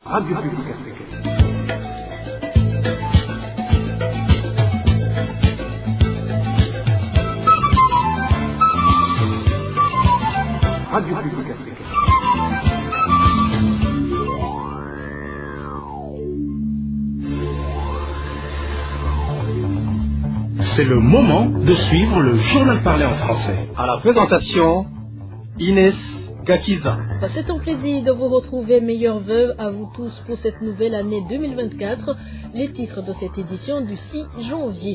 Radio Publique Africaine. Radio Publique Africaine. C'est le moment de suivre le journal parlé en français. À la présentation, Inès Gakiza. C'est un plaisir de vous retrouver, meilleurs vœux à vous tous pour cette nouvelle année 2024. Les titres de cette édition du 6 janvier.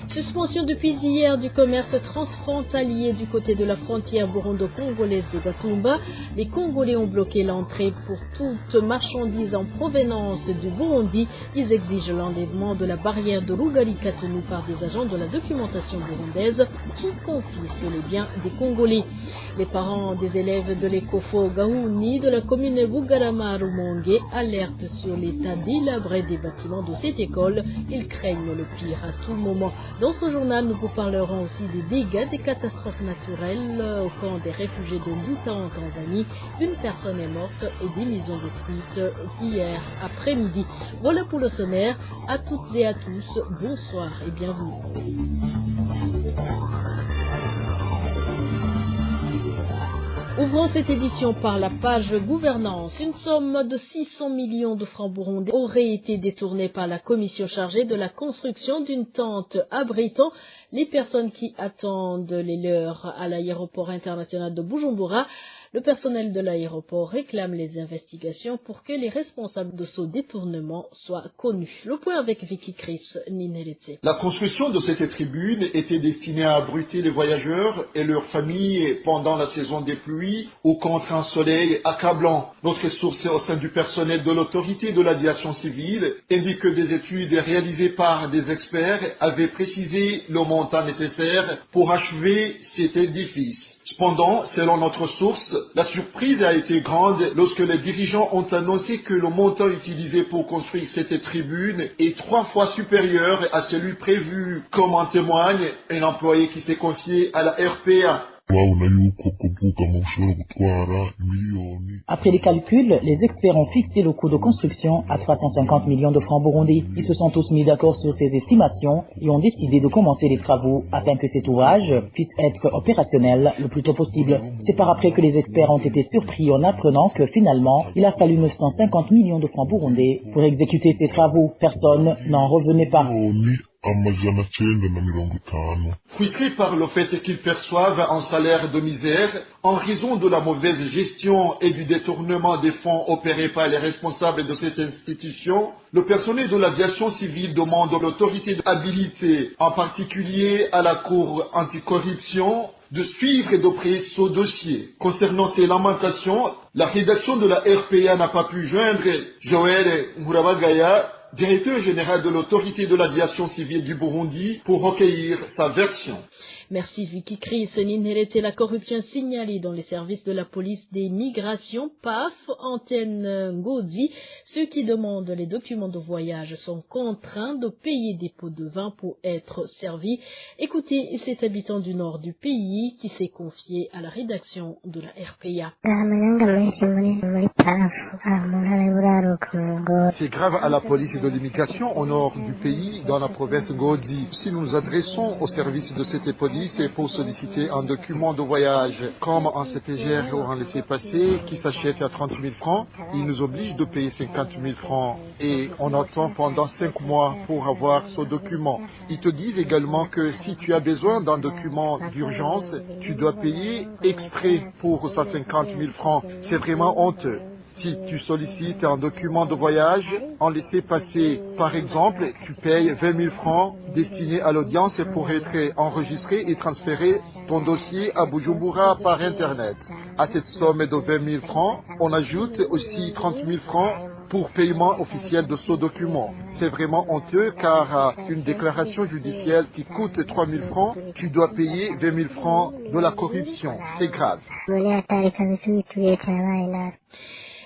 Suspension depuis hier du commerce transfrontalier du côté de la frontière burundo-congolaise de Gatumba. Les Congolais ont bloqué l'entrée pour toute marchandise en provenance du Burundi. Ils exigent l'enlèvement de la barrière de Rugarika tenue par des agents de la documentation burundaise qui confisquent les biens des Congolais. Les parents des élèves de l'écofo Gaouni de la commune Bugarama-Rumongue alertent sur l'état délabré des bâtiments de cette école. Ils craignent le pire à tout moment. Dans ce journal, nous vous parlerons aussi des dégâts des catastrophes naturelles au camp des réfugiés de Nduta en Tanzanie. Une personne est morte et des maisons détruites hier après-midi. Voilà pour le sommaire. À toutes et à tous, bonsoir et bienvenue. Ouvrons cette édition par la page gouvernance. Une somme de 600 millions de francs burundais aurait été détournée par la commission chargée de la construction d'une tente abritant les personnes qui attendent les leurs à l'aéroport international de Bujumbura. Le personnel de l'aéroport réclame les investigations pour que les responsables de ce détournement soient connus. Le point avec Vicky Chris Ninelete. La construction de cette tribune était destinée à abriter les voyageurs et leurs familles pendant la saison des pluies ou contre un soleil accablant. Notre source au sein du personnel de l'autorité de l'aviation civile indique que des études réalisées par des experts avaient précisé le montant nécessaire pour achever cet édifice. Cependant, selon notre source, la surprise a été grande lorsque les dirigeants ont annoncé que le montant utilisé pour construire cette tribune est 3 fois supérieur à celui prévu, comme en témoigne un employé qui s'est confié à la RPA. Après les calculs, les experts ont fixé le coût de construction à 350 millions de francs burundais. Ils se sont tous mis d'accord sur ces estimations et ont décidé de commencer les travaux afin que cet ouvrage puisse être opérationnel le plus tôt possible. C'est par après que les experts ont été surpris en apprenant que finalement, il a fallu 950 millions de francs burundais pour exécuter ces travaux. Personne n'en revenait pas. Frustrés par le fait qu'ils perçoivent un salaire de misère, en raison de la mauvaise gestion et du détournement des fonds opérés par les responsables de cette institution, le personnel de l'aviation civile demande à l'autorité habilitée, en particulier à la Cour anticorruption, de suivre de près ce dossier. Concernant ces lamentations, la rédaction de la RPA n'a pas pu joindre Joël Murabagaya, directeur général de l'autorité de l'aviation civile du Burundi, pour recueillir sa version. Merci Vicky Chris. Ninelete, la corruption signalée dans les services de la police des migrations, PAF, Antenne Ngozi. Ceux qui demandent les documents de voyage sont contraints de payer des pots de vin pour être servis. Écoutez cet habitant du nord du pays qui s'est confié à la rédaction de la RPA. C'est grave à la police de l'immigration au nord du pays, dans la province Ngozi. Si nous nous adressons au service de cette police pour solliciter un document de voyage, comme un CPGR ou un laissez-passer qui s'achète à 30 000 francs, ils nous obligent de payer 50 000 francs et on attend pendant 5 mois pour avoir ce document. Ils te disent également que si tu as besoin d'un document d'urgence, tu dois payer exprès pour ça 50 000 francs. C'est vraiment honteux. Si tu sollicites un document de voyage, en laissez-passer, par exemple, tu payes 20 000 francs destinés à l'audience pour être enregistré et transférer ton dossier à Bujumbura par Internet. À cette somme de 20 000 francs, on ajoute aussi 30 000 francs pour paiement officiel de ce document. C'est vraiment honteux car une déclaration judiciaire qui coûte 3 000 francs, tu dois payer 20 000 francs de la corruption. C'est grave.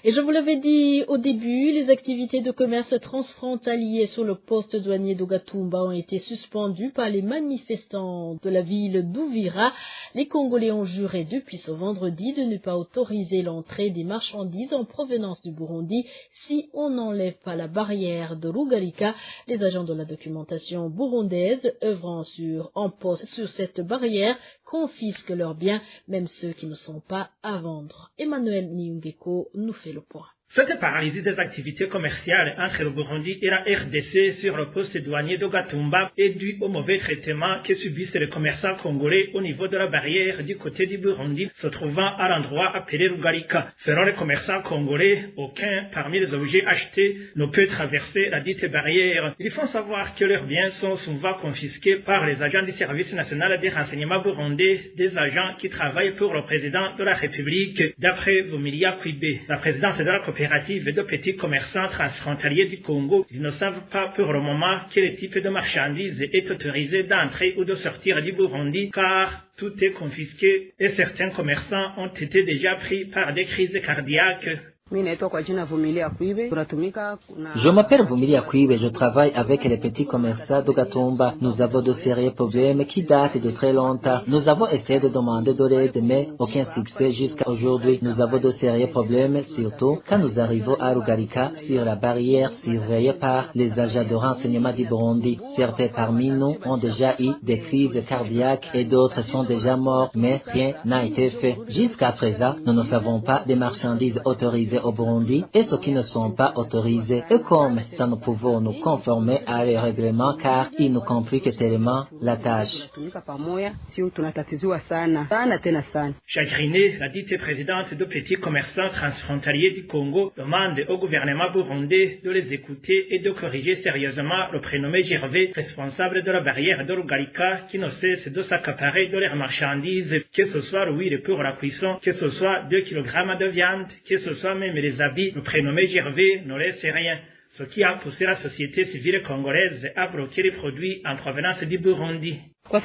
Et je vous l'avais dit au début, les activités de commerce transfrontalier sur le poste douanier de Gatumba ont été suspendues par les manifestants de la ville d'Uvira. Les Congolais ont juré depuis ce vendredi de ne pas autoriser l'entrée des marchandises en provenance du Burundi si si on n'enlève pas la barrière de Rugarika. Les agents de la documentation burundaise œuvrant en poste sur cette barrière confisquent leurs biens, même ceux qui ne sont pas à vendre. Emmanuel Niungeko nous fait le point. Cette paralysie des activités commerciales entre le Burundi et la RDC sur le poste douanier de Gatumba est due au mauvais traitement que subissent les commerçants congolais au niveau de la barrière du côté du Burundi, se trouvant à l'endroit appelé Rugarika. Selon les commerçants congolais, aucun parmi les objets achetés ne peut traverser la dite barrière. Ils font savoir que leurs biens sont souvent confisqués par les agents du service national des renseignements burundais, des agents qui travaillent pour le président de la République, d'après Vumilia Kwibe, la présidente de la coopérative de petits commerçants transfrontaliers du Congo. Ils ne savent pas pour le moment quel type de marchandise est autorisé d'entrer ou de sortir du Burundi, car tout est confisqué et certains commerçants ont été déjà pris par des crises cardiaques. Je m'appelle Vumilia Kwibe, je travaille avec les petits commerçants de Gatumba. Nous avons de sérieux problèmes qui datent de très longtemps. Nous avons essayé de demander de l'aide, mais aucun succès jusqu'à aujourd'hui. Nous avons de sérieux problèmes, surtout quand nous arrivons à Rugarika, sur la barrière surveillée par les agents de renseignement du Burundi. Certains parmi nous ont déjà eu des crises cardiaques et d'autres sont déjà morts, mais rien n'a été fait. Jusqu'à présent, nous ne savons pas des marchandises autorisées au Burundi et ceux qui ne sont pas autorisés. Et comme ça, nous pouvons nous conformer à les règlements car ils nous compliquent tellement la tâche. Chagrinée, la dite présidente de petits commerçants transfrontaliers du Congo demande au gouvernement burundais de les écouter et de corriger sérieusement le prénommé Gervais, responsable de la barrière de Rugarika, qui ne cesse de s'accaparer de leurs marchandises, que ce soit l'huile pour la cuisson, que ce soit 2 kg de viande, que ce soit même les habits. Le prénommé Gervais ne laisse rien, ce qui a poussé la société civile congolaise à bloquer les produits en provenance du Burundi. Comme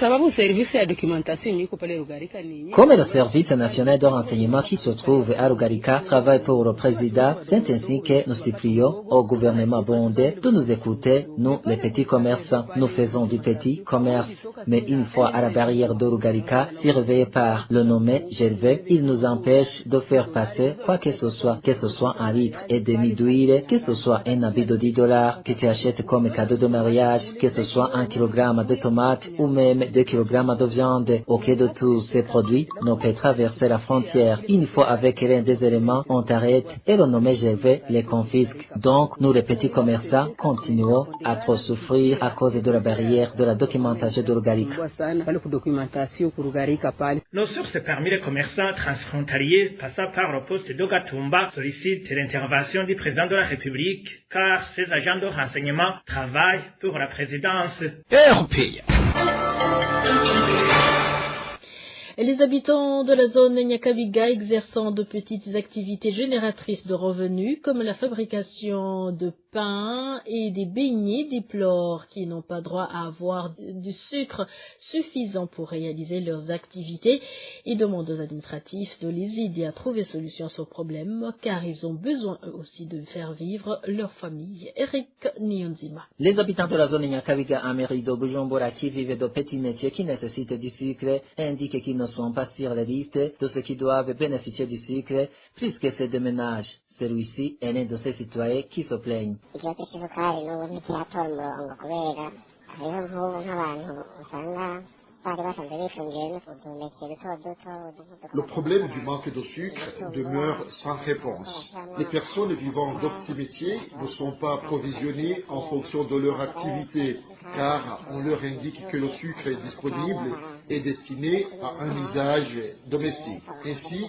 le service national de renseignement qui se trouve à Rugarika travaille pour le président, c'est ainsi que nous supplions au gouvernement burundais de nous écouter, nous les petits commerçants. Nous faisons du petit commerce, mais une fois à la barrière de Rugarika, surveillée par le nommé Gervais, il nous empêche de faire passer quoi que ce soit 1,5 litre d'huile, que ce soit un habit de $10 que tu achètes comme cadeau de mariage, que ce soit 1 kilogramme de tomates ou même 2 kg de viande. Auquel de tous ces produits ne peut traverser la frontière. Une fois avec l'un des éléments, on t'arrête et le nommé Gervais les confisque. Donc, nous les petits commerçants continuons à trop souffrir à cause de la barrière de la documentation de Rugarika. Nos sources parmi les commerçants transfrontaliers passant par le poste de Gatumba sollicitent l'intervention du président de la République, car ces agents de renseignement travaillent pour la présidence. Et les habitants de la zone Nyakabiga exerçant de petites activités génératrices de revenus comme la fabrication de pain et des beignets déplorent qu'ils n'ont pas droit à avoir du sucre suffisant pour réaliser leurs activités et demandent aux administratifs de les aider à trouver solution à ce problème car ils ont besoin eux aussi de faire vivre leur famille. Eric Nyonzima. Les habitants de la zone Nyakabiga en mairie de Bujumbura qui vivent de petits métiers qui nécessitent du sucre indiquent qu'ils ne sont pas sur la liste de ceux qui doivent bénéficier du sucre plus que ces deux ménages. Celui-ci est l'un de ces citoyens qui se plaignent. Le problème du manque de sucre demeure sans réponse. Les personnes vivant de petits métiers ne sont pas approvisionnées en fonction de leur activité, car on leur indique que le sucre est disponible et destiné à un usage domestique. Ainsi,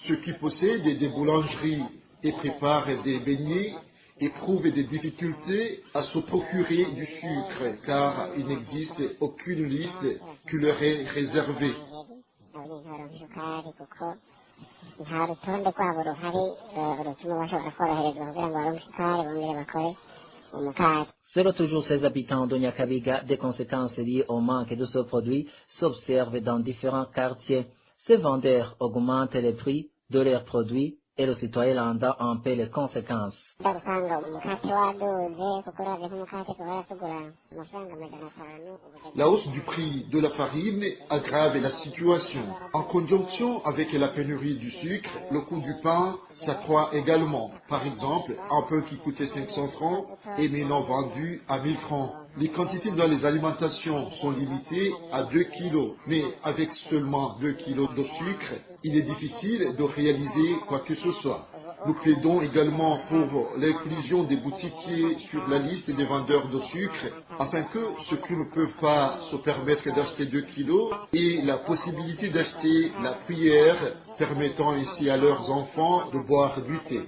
ceux qui possèdent des boulangeries et préparent des beignets éprouvent des difficultés à se procurer du sucre, car il n'existe aucune liste qui leur est réservée. Selon toujours ces habitants de Nyakabiga, des conséquences liées au manque de ce produit s'observent dans différents quartiers. Ces vendeurs augmentent les prix de leurs produits et le citoyen lambda en paie les conséquences. La hausse du prix de la farine aggrave la situation. En conjonction avec la pénurie du sucre, le coût du pain s'accroît également. Par exemple, un pain qui coûtait 500 francs est maintenant vendu à 1000 francs. Les quantités dans les alimentations sont limitées à 2 kilos, mais avec seulement 2 kilos de sucre, il est difficile de réaliser quoi que ce soit. Nous plaidons également pour l'inclusion des boutiquiers sur la liste des vendeurs de sucre, afin que ceux qui ne peuvent pas se permettre d'acheter 2 kilos aient la possibilité d'acheter la cuillère, permettant ainsi à leurs enfants de boire du thé.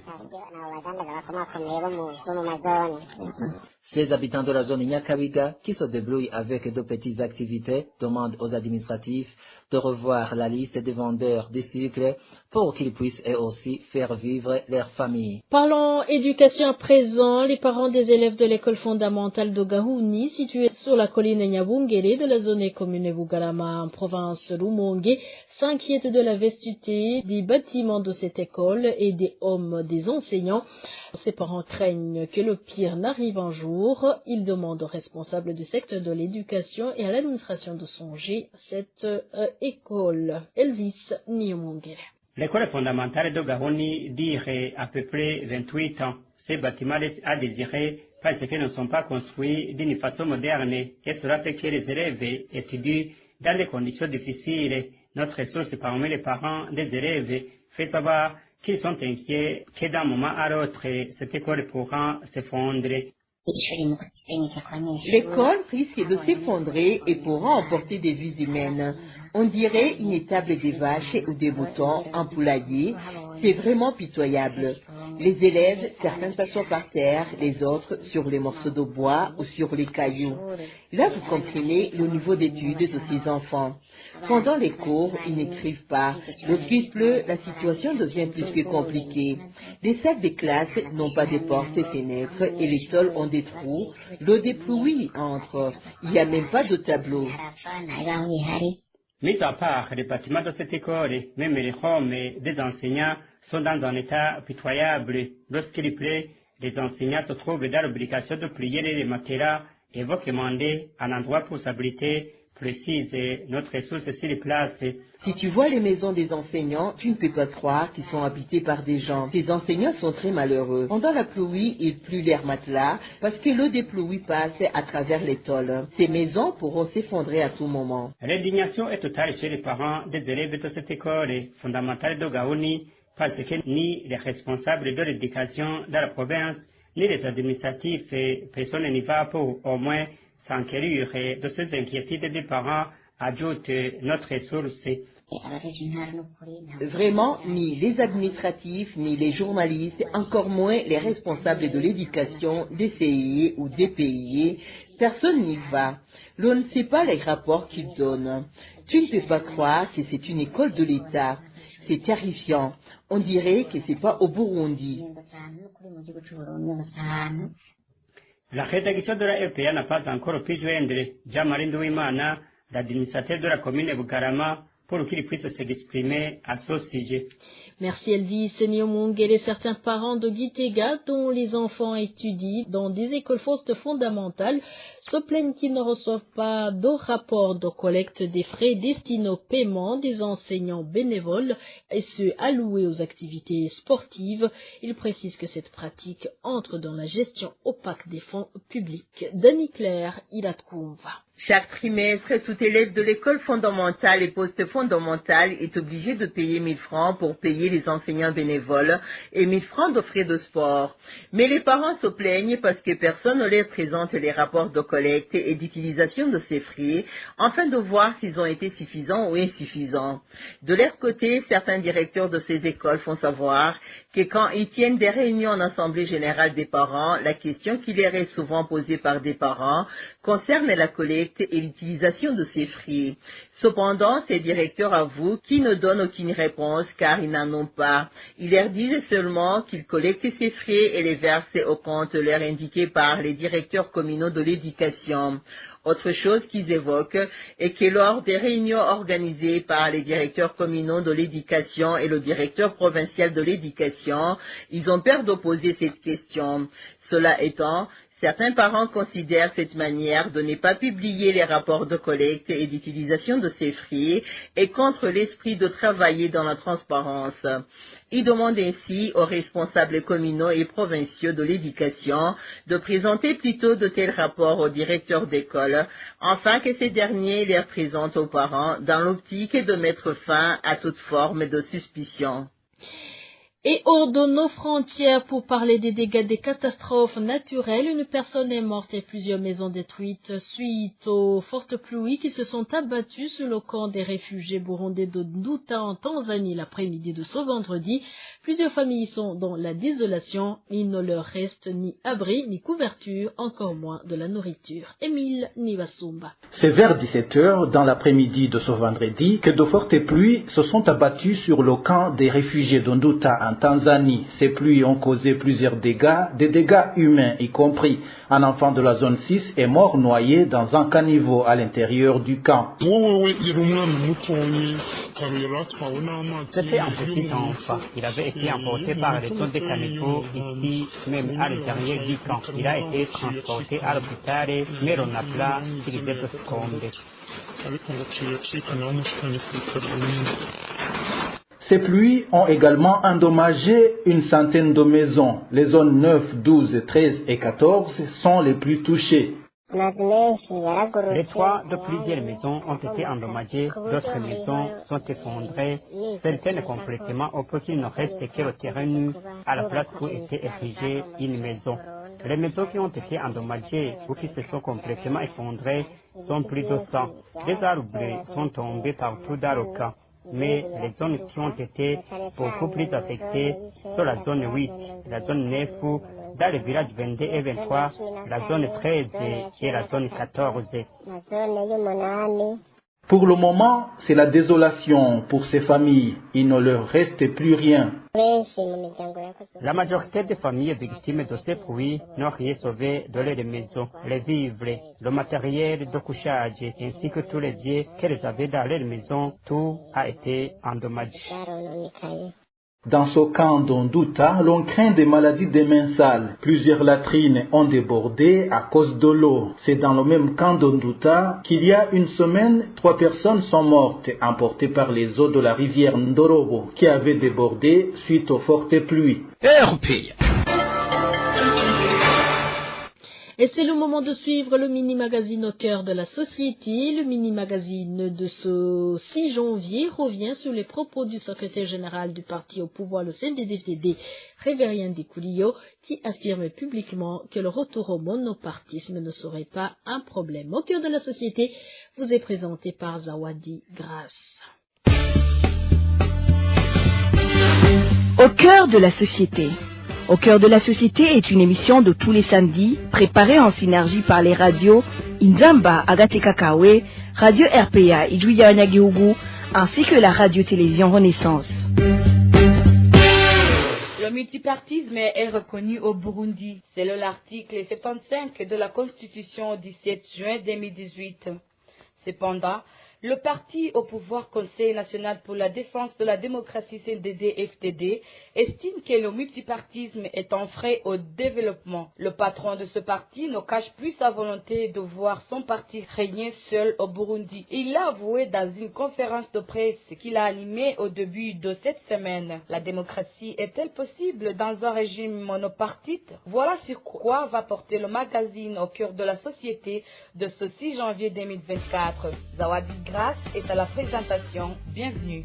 Ces habitants de la zone Nyakabiga, qui se débrouillent avec de petites activités, demandent aux administratifs de revoir la liste des vendeurs de sucre pour qu'ils puissent eux aussi faire vivre leur famille. Parlons éducation à présent. Les parents des élèves de l'école fondamentale de Gahuni, située sur la colline Nyabungere de la zone commune Bugarama en province Rumongue, s'inquiètent de la vetusté des bâtiments de cette école et des hommes des enseignants. Ces parents craignent que le pire n'arrive un jour. Ils demandent aux responsables du secteur de l'éducation et à l'administration de songer cette école. Elvis Niomungere. L'école fondamentale de Gahuni dure à peu près 28 ans. Ces bâtiments restent à désirer parce qu'ils ne sont pas construits d'une façon moderne et cela fait que les élèves étudient dans des conditions difficiles. Notre source parmi les parents des élèves fait savoir qu'ils sont inquiets que d'un moment à l'autre, cette école pourra s'effondrer. L'école risque de s'effondrer et pourra emporter des vies humaines. On dirait une étable des vaches ou des moutons, un poulailler. C'est vraiment pitoyable. Les élèves, certains s'assoient par terre, les autres sur les morceaux de bois ou sur les cailloux. Là, vous comprenez le niveau d'études de ces enfants. Pendant les cours, ils n'écrivent pas. Lorsqu'il pleut, la situation devient plus que compliquée. Les salles de classe n'ont pas de portes et fenêtres et les sols ont des trous. L'eau des pluies entre. Il n'y a même pas de tableau. Mis à part les bâtiments de cette école, même les hommes des enseignants sont dans un état pitoyable. Lorsqu'il pleut, les enseignants se trouvent dans l'obligation de plier les matelas et vont demander un endroit pour s'abriter, précise notre source sur place. Si tu vois les maisons des enseignants, tu ne peux pas croire qu'ils sont habités par des gens. Ces enseignants sont très malheureux. Pendant la pluie, ils pluient leurs matelas parce que l'eau des pluies passe à travers les tôles. Ces maisons pourront s'effondrer à tout moment. L'indignation est totale chez les parents des élèves de cette école fondamentale de Gahuni parce que ni les responsables de l'éducation de la province, ni les administratifs, personne n'y va pour au moins s'enquérir de ces inquiétudes des parents, ajoute notre source. Vraiment, ni les administratifs, ni les journalistes, encore moins les responsables de l'éducation, des CIE ou des PIE, personne n'y va. L'on ne sait pas les rapports qu'ils donnent. Tu ne peux pas croire que c'est une école de l'État. C'est terrifiant. On dirait que c'est pas au Burundi. La rédaction de la RPA n'a pas encore pu joindre Jean-Marie Ndouimana, l'administrateur de la commune Bugarama, pour qu'il puisse s'exprimer à ce sujet. Merci Elvis Niomungere. Certains parents de Gitega, dont les enfants étudient dans des écoles fondamentales, se plaignent qu'ils ne reçoivent pas de rapport de collecte des frais destinés au paiement des enseignants bénévoles et ceux alloués aux activités sportives. Ils précisent que cette pratique entre dans la gestion opaque des fonds publics. Dani Claire, Ilatkoumva. Chaque trimestre, tout élève de l'école fondamentale et post-fondamentale est obligé de payer 1000 francs pour payer les enseignants bénévoles et 1000 francs de frais de sport. Mais les parents se plaignent parce que personne ne leur présente les rapports de collecte et d'utilisation de ces frais afin de voir s'ils ont été suffisants ou insuffisants. De leur côté, certains directeurs de ces écoles font savoir que quand ils tiennent des réunions en assemblée générale des parents, la question qui leur est souvent posée par des parents concerne la collecte collecte et l'utilisation de ces fruits. Cependant, ces directeurs avouent qu'ils ne donnent aucune réponse car ils n'en ont pas. Ils leur disent seulement qu'ils collectent ces fruits et les versent au compte leur indiqué par les directeurs communaux de l'éducation. Autre chose qu'ils évoquent est que lors des réunions organisées par les directeurs communaux de l'éducation et le directeur provincial de l'éducation, ils ont peur d'opposer cette question. Cela étant, certains parents considèrent cette manière de ne pas publier les rapports de collecte et d'utilisation de ces fruits et contre l'esprit de travailler dans la transparence. Ils demandent ainsi aux responsables communaux et provinciaux de l'éducation de présenter plutôt de tels rapports aux directeurs d'école, afin que ces derniers les présentent aux parents dans l'optique de mettre fin à toute forme de suspicion. Et hors de nos frontières, pour parler des dégâts des catastrophes naturelles, une personne est morte et plusieurs maisons détruites suite aux fortes pluies qui se sont abattues sur le camp des réfugiés burundais de Nduta en Tanzanie l'après-midi de ce vendredi. Plusieurs familles sont dans la désolation. Il ne leur reste ni abri, ni couverture, encore moins de la nourriture. Émile Nivasumba. C'est vers 17h dans l'après-midi de ce vendredi que de fortes pluies se sont abattues sur le camp des réfugiés de Nduta en Tanzanie. Ces pluies ont causé plusieurs dégâts, des dégâts humains y compris. Un enfant de la zone 6 est mort noyé dans un caniveau à l'intérieur du camp. C'était un petit enfant. Il avait été emporté par les tonnes de caniveaux ici, même à l'intérieur du camp. Il a été transporté à l'hôpital, mais on a plat qu'il devait tomber. Ces pluies ont également endommagé une centaine de maisons. Les zones 9, 12, 13 et 14 sont les plus touchées. Les toits de plusieurs maisons ont été endommagés, d'autres maisons sont effondrées, certaines complètement au point qu'il ne reste que le terrain nu à la place où était érigée une maison. Les maisons qui ont été endommagées ou qui se sont complètement effondrées sont plus de 100. Des arbres sont tombés partout dans le camp. Mais les zones qui ont été beaucoup plus affectées sont la zone 8, la zone 9, dans les villages 22 et 23, la zone 13 et la zone 14. Pour le moment, c'est la désolation pour ces familles. Il ne leur reste plus rien. La majorité des familles victimes de ces pluies n'ont rien sauvé de leurs maisons, les vivres, le matériel de couchage, ainsi que tous les biens qu'elles avaient dans leurs maisons, tout a été endommagé. Dans ce camp d'Nduta, l'on craint des maladies des mains sales. Plusieurs latrines ont débordé à cause de l'eau. C'est dans le même camp d'Nduta qu'il y a une semaine, 3 personnes sont mortes, emportées par les eaux de la rivière Ndorobo, qui avait débordé suite aux fortes pluies. Et c'est le moment de suivre le mini-magazine au cœur de la société. Le mini-magazine de ce 6 janvier revient sur les propos du secrétaire général du parti au pouvoir, le CNDD-FDD, Révérien Dikoulio, qui affirme publiquement que le retour au monopartisme ne serait pas un problème. Au cœur de la société vous est présenté par Zawadi Grasse. Au cœur de la société. Au cœur de la société est une émission de tous les samedis, préparée en synergie par les radios Inzamba, Agatekakawe, Radio RPA, Ijuya Nyagihugu, ainsi que la radio-télévision Renaissance. Le multipartisme est reconnu au Burundi. C'est l'article 75 de la Constitution du 17 juin 2018. Cependant, le parti au pouvoir Conseil national pour la défense de la démocratie CNDD-FDD estime que le multipartisme est un frein au développement. Le patron de ce parti ne cache plus sa volonté de voir son parti régner seul au Burundi. Il l'a avoué dans une conférence de presse qu'il a animée au début de cette semaine. La démocratie est-elle possible dans un régime monopartite? Voilà sur quoi va porter le magazine au cœur de la société de ce 6 janvier 2024. Zawadi Grasse est à la présentation. Bienvenue.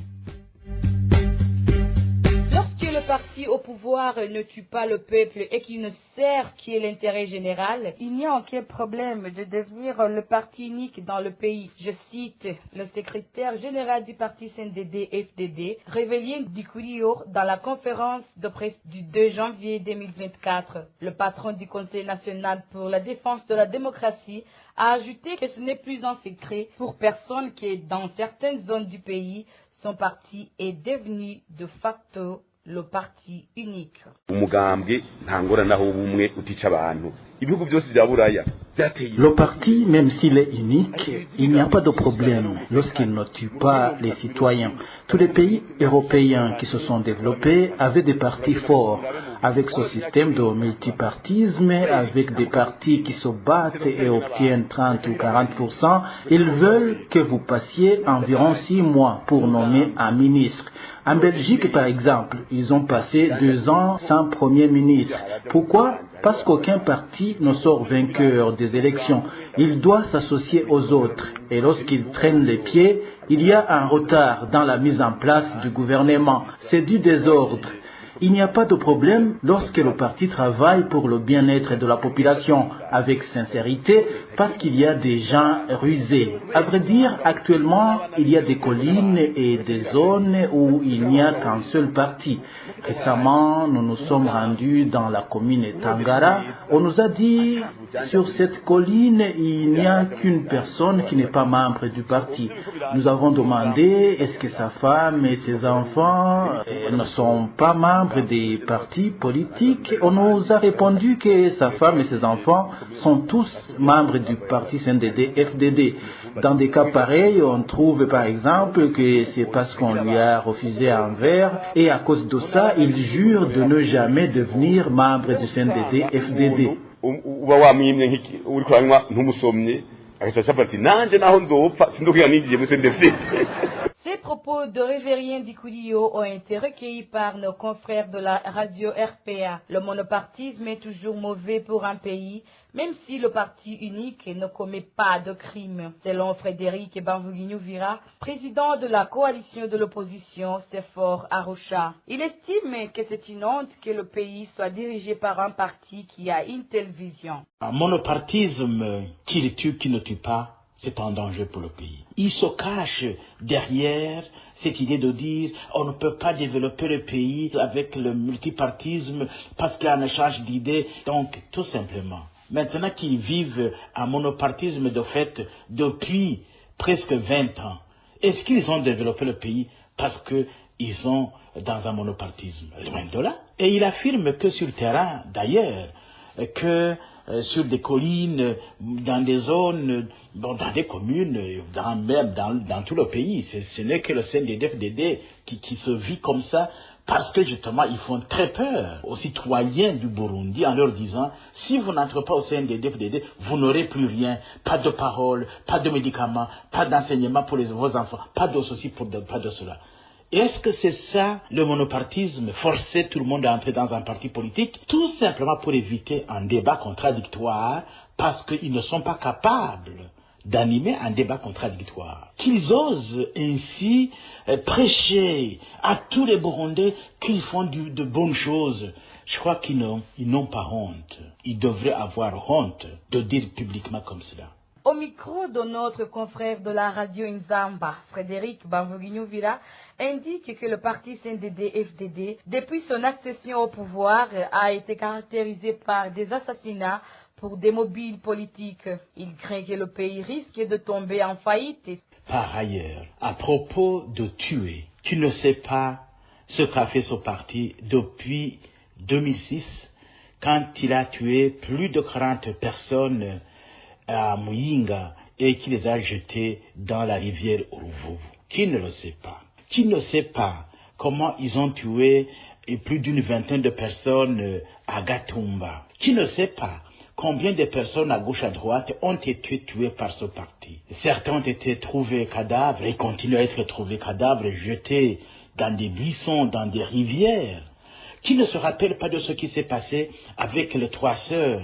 Lorsque le parti au pouvoir ne tue pas le peuple et qu'il ne sert qui est l'intérêt général, il n'y a aucun problème de devenir le parti unique dans le pays. Je cite le secrétaire général du parti CNDD-FDD, Révélien Dikoulio, dans la conférence de presse du 2 janvier 2024. Le patron du Conseil national pour la défense de la démocratie a ajouté que ce n'est plus un secret pour personne que dans certaines zones du pays, son parti est devenu de facto le parti unique. Le parti, même s'il est unique, il n'y a pas de problème lorsqu'il ne tue pas les citoyens. Tous les pays européens qui se sont développés avaient des partis forts. Avec ce système de multipartisme, avec des partis qui se battent et obtiennent 30 ou 40%, ils veulent que vous passiez environ 6 mois pour nommer un ministre. En Belgique, par exemple, ils ont passé 2 ans sans premier ministre. Pourquoi ? Parce qu'aucun parti ne sort vainqueur des élections. Il doit s'associer aux autres. Et lorsqu'il traîne les pieds, il y a un retard dans la mise en place du gouvernement. C'est du désordre. Il n'y a pas de problème lorsque le parti travaille pour le bien-être de la population avec sincérité parce qu'il y a des gens rusés. À vrai dire, actuellement, il y a des collines et des zones où il n'y a qu'un seul parti. Récemment, nous nous sommes rendus dans la commune Tangara. On nous a dit, sur cette colline, il n'y a qu'une personne qui n'est pas membre du parti. Nous avons demandé, est-ce que sa femme et ses enfants ne sont pas membres des partis politiques? On nous a répondu que sa femme et ses enfants sont tous membres du parti CNDD-FDD. Dans des cas pareils, on trouve par exemple que c'est parce qu'on lui a refusé un verre et à cause de ça, il jure de ne jamais devenir membre du CNDD-FDD. Ces propos de Révérien Dikoulio ont été recueillis par nos confrères de la radio RPA. Le monopartisme est toujours mauvais pour un pays, même si le parti unique ne commet pas de crime. Selon Frédéric Bamvuguignouvira, président de la coalition de l'opposition CEFOR Arusha, il estime que c'est une honte que le pays soit dirigé par un parti qui a une telle vision. Un monopartisme qui ne tue pas, c'est un danger pour le pays. Il se cache derrière cette idée de dire on ne peut pas développer le pays avec le multipartisme parce qu'il y a un échange d'idées. Donc, tout simplement, maintenant qu'ils vivent un monopartisme de fait depuis presque 20 ans, est-ce qu'ils ont développé le pays parce qu'ils sont dans un monopartisme? Loin de là. Et il affirme que sur le terrain, d'ailleurs, que sur des collines, dans des zones, dans des communes, même dans tout le pays, ce n'est que le CNDD-FDD qui se vit comme ça, parce que justement ils font très peur aux citoyens du Burundi en leur disant si vous n'entrez pas au CNDD-FDD, vous n'aurez plus rien, pas de parole, pas de médicaments, pas d'enseignement pour vos enfants, pas de ceci, pas de cela. Est-ce que c'est ça le monopartisme, forcer tout le monde à entrer dans un parti politique, tout simplement pour éviter un débat contradictoire, parce qu'ils ne sont pas capables d'animer un débat contradictoire. Qu'ils osent ainsi prêcher à tous les Burundais qu'ils font de bonnes choses. Je crois qu'ils n'ont pas honte. Ils devraient avoir honte de dire publiquement comme cela. Au micro de notre confrère de la radio Nzamba, Frédéric Bamvuguignouvira, indique que le parti CNDD-FDD, depuis son accession au pouvoir, a été caractérisé par des assassinats pour des mobiles politiques. Il craint que le pays risque de tomber en faillite. Par ailleurs, à propos de tuer, tu ne sais pas ce qu'a fait ce parti depuis 2006, quand il a tué plus de 40 personnes à Muyinga et qui les a jetés dans la rivière Uruvuvu. Qui ne le sait pas? Qui ne sait pas comment ils ont tué plus d'une vingtaine de personnes à Gatumba? Qui ne sait pas combien de personnes à gauche à droite ont été tuées par ce parti? Certains ont été trouvés cadavres et continuent à être trouvés cadavres, jetés dans des buissons, dans des rivières. Qui ne se rappelle pas de ce qui s'est passé avec les 3 sœurs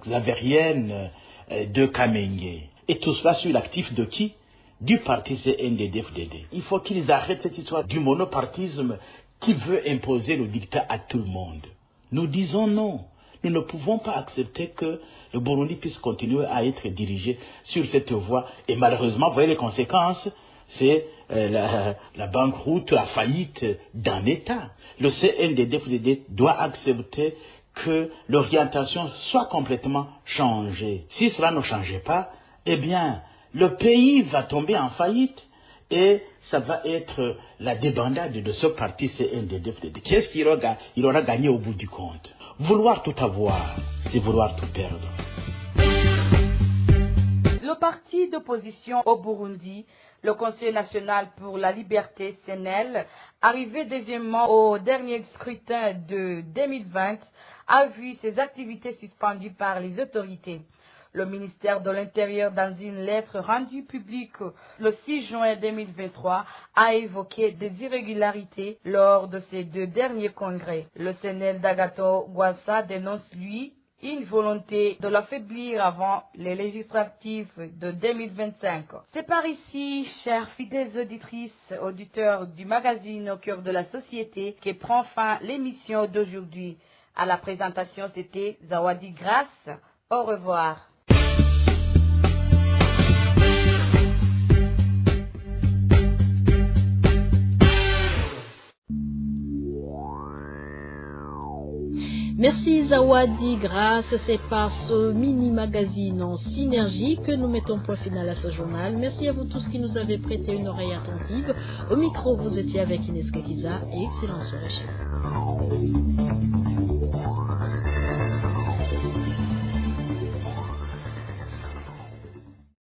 xavérienne de Kamenge. Et tout cela sur l'actif de qui? Du parti CNDD-FDD. Il faut qu'ils arrêtent cette histoire du monopartisme qui veut imposer le dictat à tout le monde. Nous disons non. Nous ne pouvons pas accepter que le Burundi puisse continuer à être dirigé sur cette voie. Et malheureusement, vous voyez les conséquences, c'est la banqueroute, la faillite d'un État. Le CNDD-FDD doit accepter que l'orientation soit complètement changée. Si cela ne changeait pas, eh bien, le pays va tomber en faillite et ça va être la débandade de ce parti CNDD-FDD. Qu'est-ce qu'il aura gagné au bout du compte? Vouloir tout avoir, c'est vouloir tout perdre. Le parti d'opposition au Burundi, le Conseil national pour la liberté, CNL, arrivé deuxièmement au dernier scrutin de 2020, a vu ses activités suspendues par les autorités. Le ministère de l'Intérieur, dans une lettre rendue publique le 6 juin 2023, a évoqué des irrégularités lors de ces deux derniers congrès. Le CNL d'Agathon Rwasa dénonce, lui, une volonté de l'affaiblir avant les législatives de 2025. C'est par ici, chers fidèles auditrices, auditeurs du magazine Au cœur de la société, que prend fin l'émission d'aujourd'hui. À la présentation, c'était Zawadi Grace. Au revoir. Merci Zawadi Grace, c'est par ce mini-magazine en synergie que nous mettons point final à ce journal. Merci à vous tous qui nous avez prêté une oreille attentive. Au micro, vous étiez avec Ines Kakiza et excellente soirée chez vous.